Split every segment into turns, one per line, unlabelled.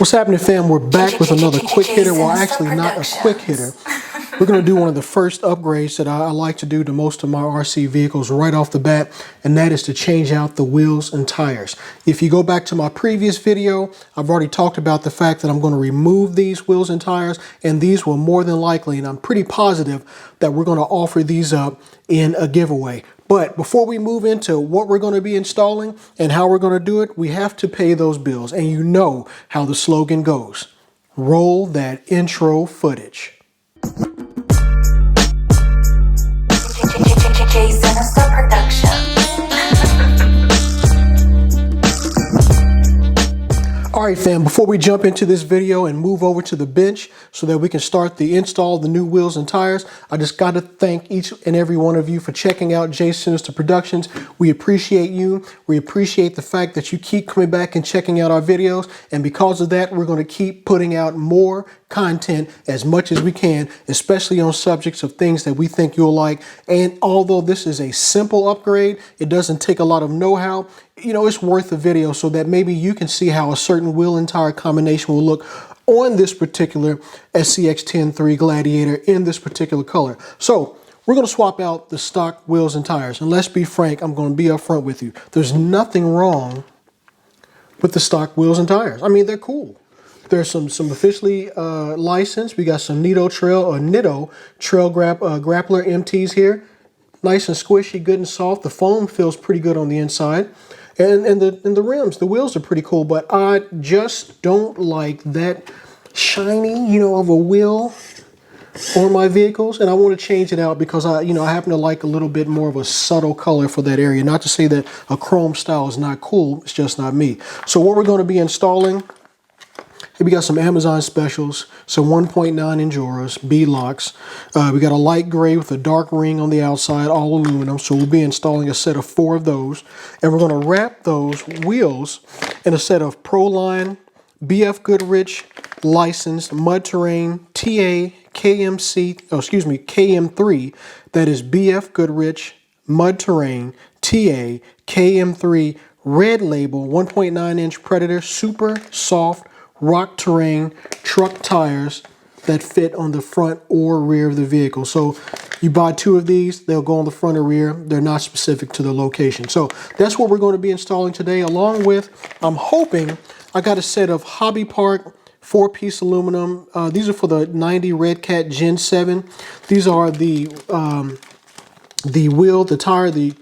What's happening, fam? We're back with another quick hitter. Well, actually not a quick hitter. We're going to do one of the first upgrades that I like to do to most of my RC vehicles right off the bat, and that is to change out the wheels and tires. If you go back to my previous video, I've already talked about the fact that I'm going to remove these wheels and tires, and these will more than likely, and I'm pretty positive that we're going to offer these up in a giveaway. But before we move into what we're going to be installing and how we're going to do it, we have to pay those bills. And you know how the slogan goes. Roll that intro footage. All right, fam, before we jump into this video and move over to the bench so that we can start the install of the new wheels and tires, I just got to thank each and every one of you for checking out J Sinister Productions. We appreciate you. We appreciate the fact that you keep coming back and checking out our videos. And because of that, we're going to keep putting out more content as much as we can, especially on subjects of things that we think you'll like. And although this is a simple upgrade, it doesn't take a lot of know-how. You know, it's worth a video so that maybe you can see how a certain wheel and tire combination will look on this particular SCX10.3 Gladiator in this particular color. So we're going to swap out the stock wheels and tires. And let's be frank, I'm going to be upfront with you. There's nothing wrong with the stock wheels and tires. I mean, they're cool. There's some officially licensed. We got some Nitto Trail Grappler MTs here. Nice and squishy, good and soft. The foam feels pretty good on the inside. And the rims, the wheels are pretty cool, but I just don't like that shiny, you know, of a wheel on my vehicles. And I want to change it out because I happen to like a little bit more of a subtle color for that area. Not to say that a chrome style is not cool, it's just not me. So what we're going to be installing, we got some Amazon specials, some 1.9 Injoras, beadlocks. We got a light gray with a dark ring on the outside, all aluminum. So we'll be installing a set of 4 of those. And we're going to wrap those wheels in a set of Pro-Line BF Goodrich licensed mud terrain TA KM3. That is BF Goodrich mud terrain TA KM3 red label 1.9 inch Predator super soft rock terrain truck tires that fit on the front or rear of the vehicle. So you buy 2 of these, they'll go on the front or rear. They're not specific to the location. So that's what we're going to be installing today, along with, I'm hoping, I got a set of Hobby Park 4-piece aluminum. These are for the 90 Red Cat Gen 7. These are the wheel, the tire, the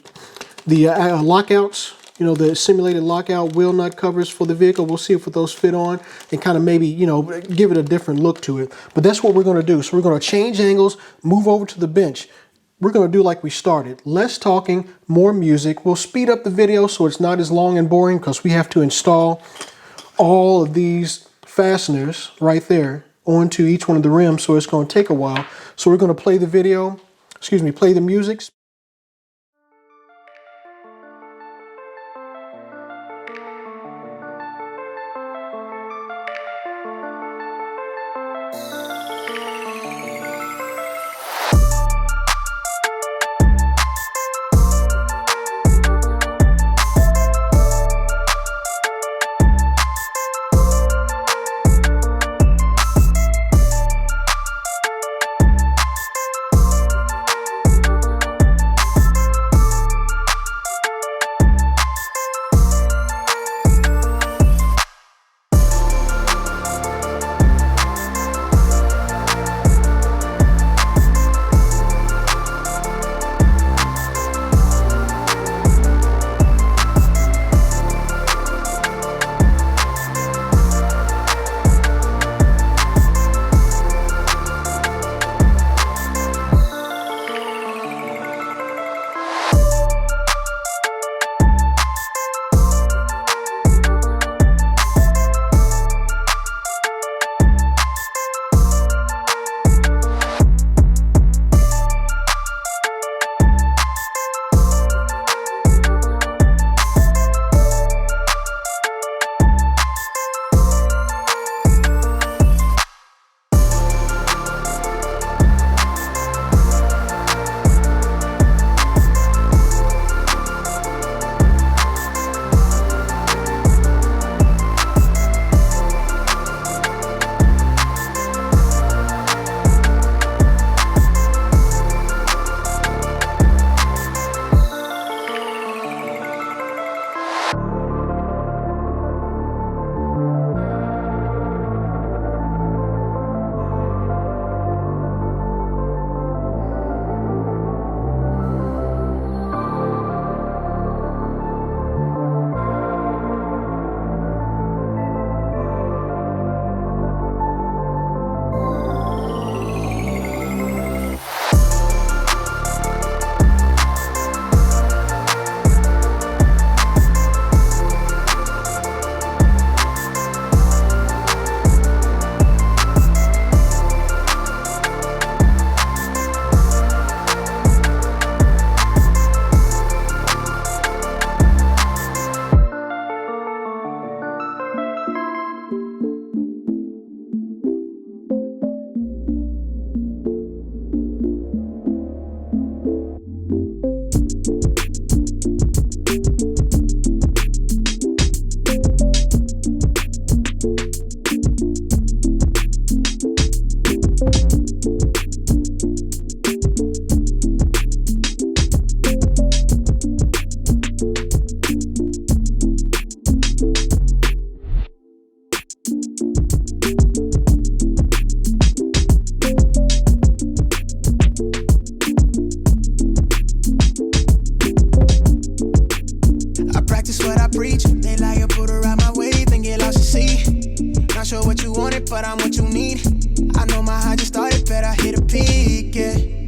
lockouts. You know, the simulated lockout wheel nut covers for the vehicle. We'll see if those fit on and kind of maybe, you know, give it a different look to it. But that's what we're going to do. So we're going to change angles, move over to the bench. We're going to do like we started. Less talking, more music. We'll speed up the video so it's not as long and boring because we have to install all of these fasteners right there onto each one of the rims. So it's going to take a while. So we're going to play the play the music.
but I'm what you need. I know my high just started, bet I hit a peak, yeah.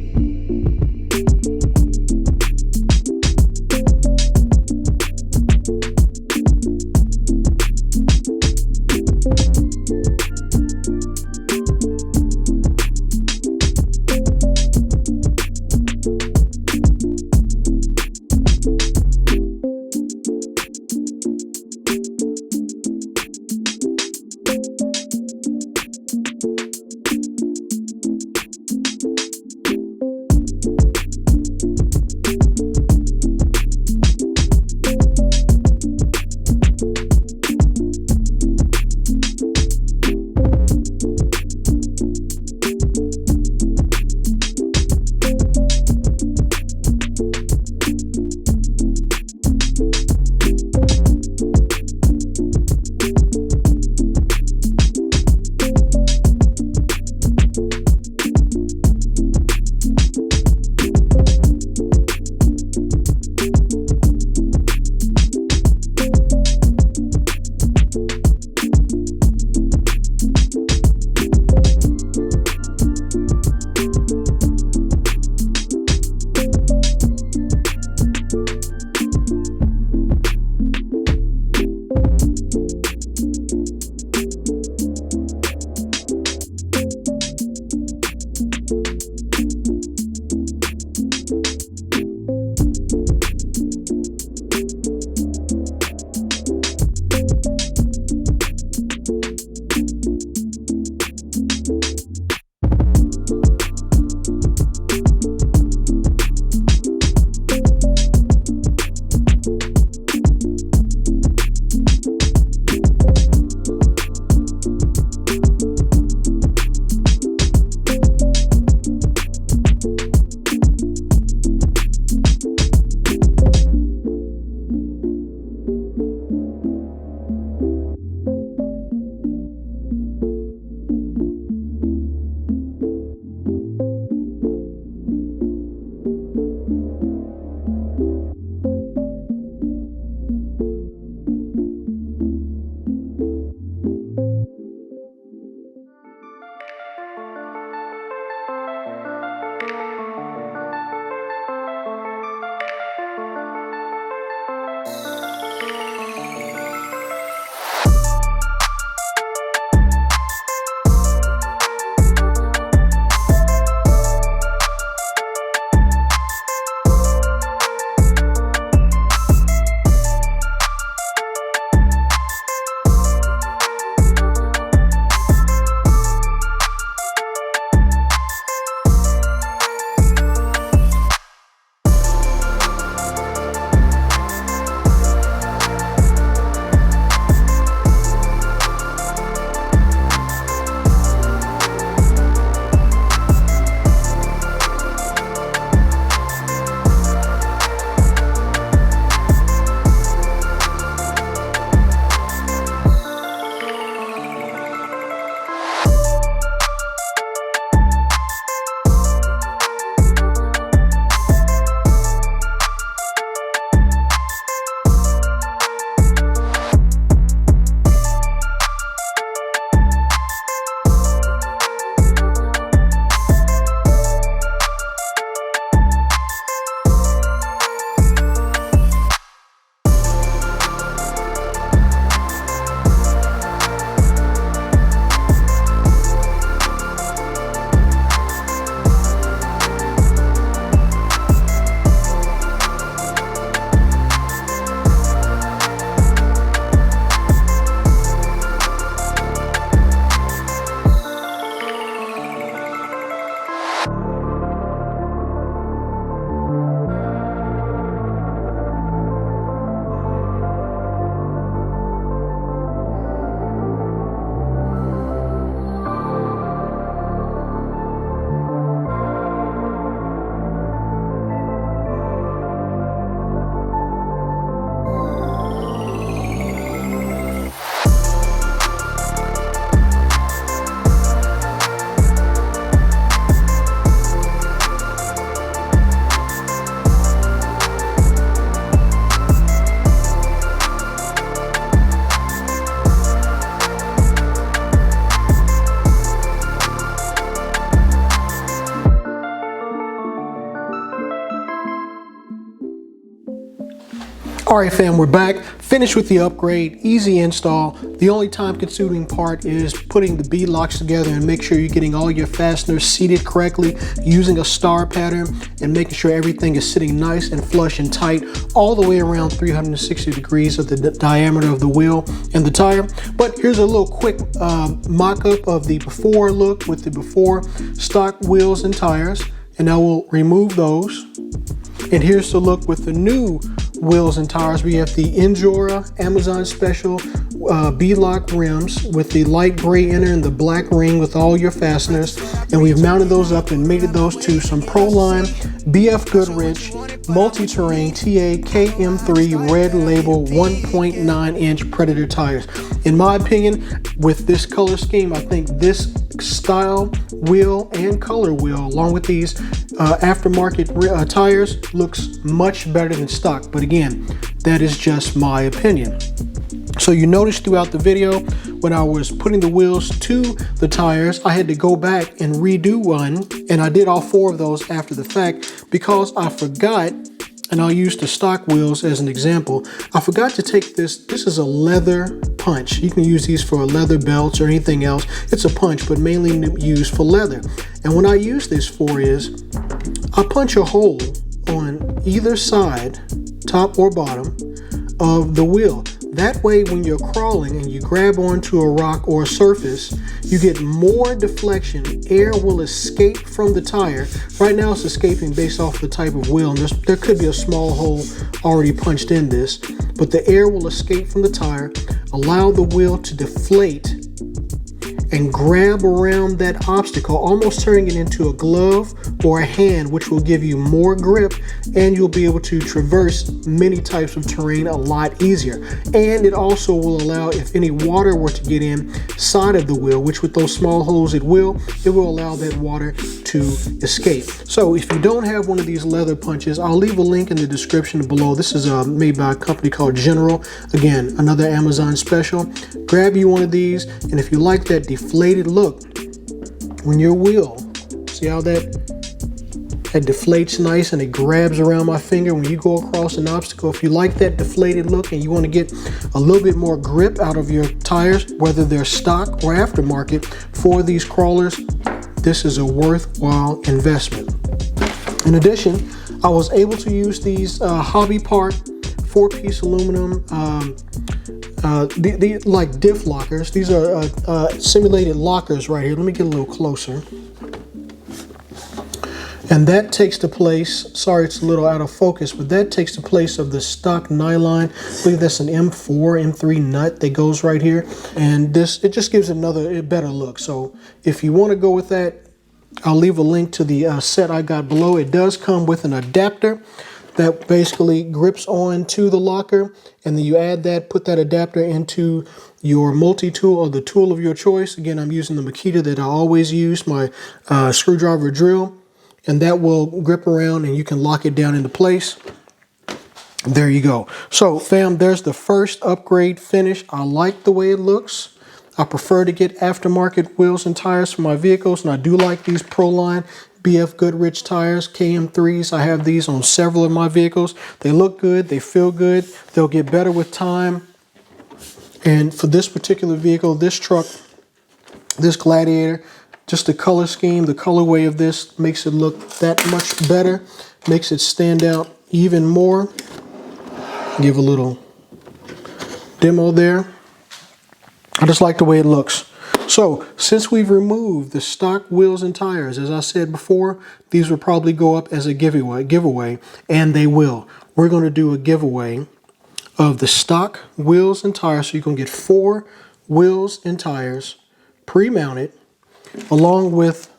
All right, fam, we're back. Finished with the upgrade, easy install. The only time consuming part is putting the bead locks together and make sure you're getting all your fasteners seated correctly, using a star pattern and making sure everything is sitting nice and flush and tight all the way around 360 degrees of the diameter of the wheel and the tire. But here's a little quick mock-up of the before look with the before stock wheels and tires. And now we'll remove those. And here's the look with the new wheels and tires. We have the Injora Amazon Special Beadlock Rims with the light gray inner and the black ring with all your fasteners. And we've mounted those up and mated those to some Pro-Line BF Goodrich multi-terrain TA KM3 red label 1.9 inch Predator tires. In my opinion, with this color scheme, I think this style wheel and color wheel along with these aftermarket tires looks much better than stock. But again, that is just my opinion. So you notice throughout the video when I was putting the wheels to the tires, I had to go back and redo one, and I did all 4 of those after the fact because I forgot, and I'll use the stock wheels as an example. I forgot to take this is a leather punch. You can use these for leather belts or anything else. It's a punch, but mainly used for leather. And what I use this for is I punch a hole on either side, top or bottom, of the wheel. That way, when you're crawling and you grab onto a rock or a surface, you get more deflection. Air will escape from the tire. Right now it's escaping based off the type of wheel, and there could be a small hole already punched in this, but the air will escape from the tire, allow the wheel to deflate and grab around that obstacle, almost turning it into a glove or a hand, which will give you more grip, and you'll be able to traverse many types of terrain a lot easier. And it also will allow, if any water were to get inside of the wheel, which with those small holes it will allow that water to escape. So if you don't have one of these leather punches, I'll leave a link in the description below. This is made by a company called General. Again, another Amazon special. Grab you one of these, and if you like that deflated look when your wheel, see how that deflates nice and it grabs around my finger when you go across an obstacle. If you like that deflated look and you want to get a little bit more grip out of your tires, whether they're stock or aftermarket, for these crawlers, this is a worthwhile investment. In addition, I was able to use these Hobby Part 4-piece aluminum like diff lockers. These are simulated lockers right here. Let me get a little closer. And that takes the place, sorry it's a little out of focus, but that takes the place of the stock nylon. I believe that's an M4, M3 nut that goes right here. And this, it just gives a better look. So if you want to go with that, I'll leave a link to the set I got below. It does come with an adapter that basically grips on to the locker, and then you add that, put that adapter into your multi-tool or the tool of your choice. Again, I'm using the Makita that I always use, my screwdriver drill, and that will grip around and you can lock it down into place. There you go. So fam, there's the first upgrade finish. I like the way it looks. I prefer to get aftermarket wheels and tires for my vehicles, and I do like these Pro-Line BF Goodrich tires, KM3s. I have these on several of my vehicles. They look good, they feel good, they'll get better with time. And for this particular vehicle, this truck, this Gladiator, just the color scheme, the colorway of this makes it look that much better, makes it stand out even more. Give a little demo there. I just like the way it looks. So since we've removed the stock wheels and tires, as I said before, these will probably go up as a giveaway, and they will. We're going to do a giveaway of the stock wheels and tires, so you can get 4 wheels and tires pre-mounted, along with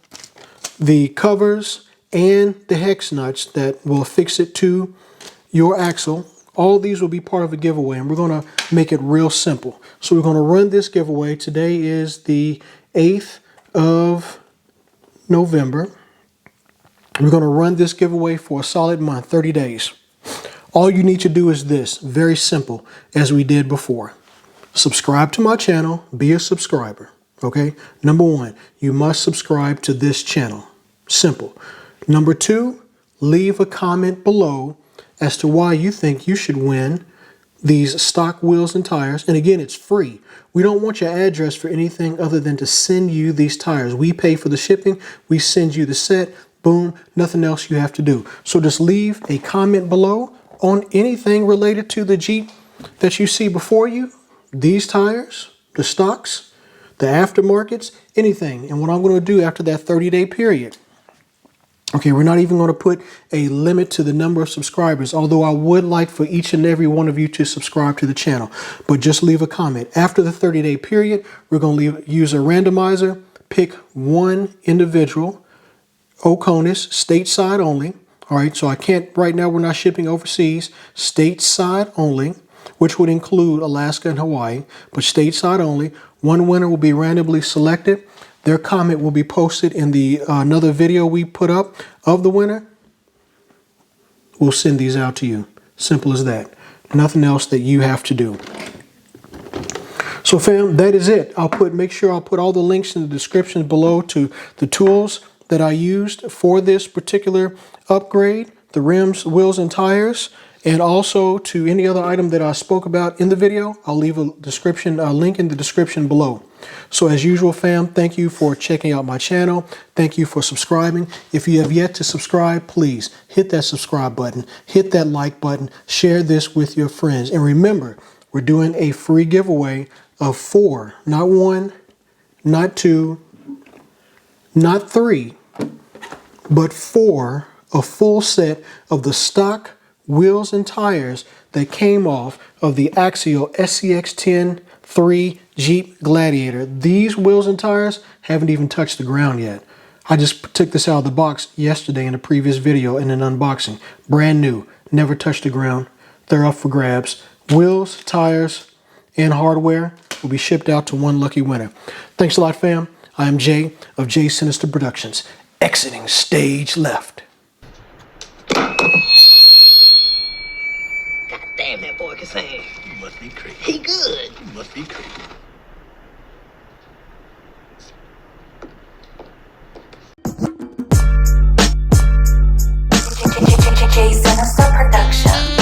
the covers and the hex nuts that will fix it to your axle. All of these will be part of a giveaway, and we're going to make it real simple. So we're going to run this giveaway. Today is the 8th of November. We're going to run this giveaway for a solid month, 30 days. All you need to do is this, very simple, as we did before. Subscribe to my channel, be a subscriber, okay? Number 1, you must subscribe to this channel. Simple. Number 2, leave a comment below as to why you think you should win these stock wheels and tires. And again, it's free. We don't want your address for anything other than to send you these tires. We pay for the shipping. We send you the set. Boom, nothing else you have to do. So just leave a comment below on anything related to the Jeep that you see before you. These tires, the stocks, the aftermarkets, anything. And what I'm going to do after that 30-day period. Okay, we're not even going to put a limit to the number of subscribers, although I would like for each and every one of you to subscribe to the channel. But just leave a comment. After the 30-day period, we're going to use a randomizer, pick one individual, OCONUS, stateside only. All right, so I can't, right now we're not shipping overseas, stateside only, which would include Alaska and Hawaii, but stateside only. One winner will be randomly selected. Their comment will be posted in the another video we put up of the winner. We'll send these out to you. Simple as that. Nothing else that you have to do. So fam, that is it. Make sure I'll put all the links in the description below to the tools that I used for this particular upgrade, the rims, wheels, and tires, and also to any other item that I spoke about in the video. I'll leave a link in the description below. So as usual, fam, thank you for checking out my channel. Thank you for subscribing. If you have yet to subscribe, please hit that subscribe button, hit that like button, share this with your friends. And remember, we're doing a free giveaway of 4, not 1, not 2, not 3, but 4, a full set of the stock wheels and tires that came off of the Axial SCX10.3 Jeep Gladiator. These wheels and tires haven't even touched the ground yet. I just took this out of the box yesterday in a previous video in an unboxing. Brand new, never touched the ground. They're up for grabs. Wheels, tires, and hardware will be shipped out to one lucky winner. Thanks a lot, fam. I am Jay of Jay Sinister Productions, exiting stage left.
Damn, that boy can sing.
You must be crazy.
He good.
You must be crazy.
Jay Sinister Productions.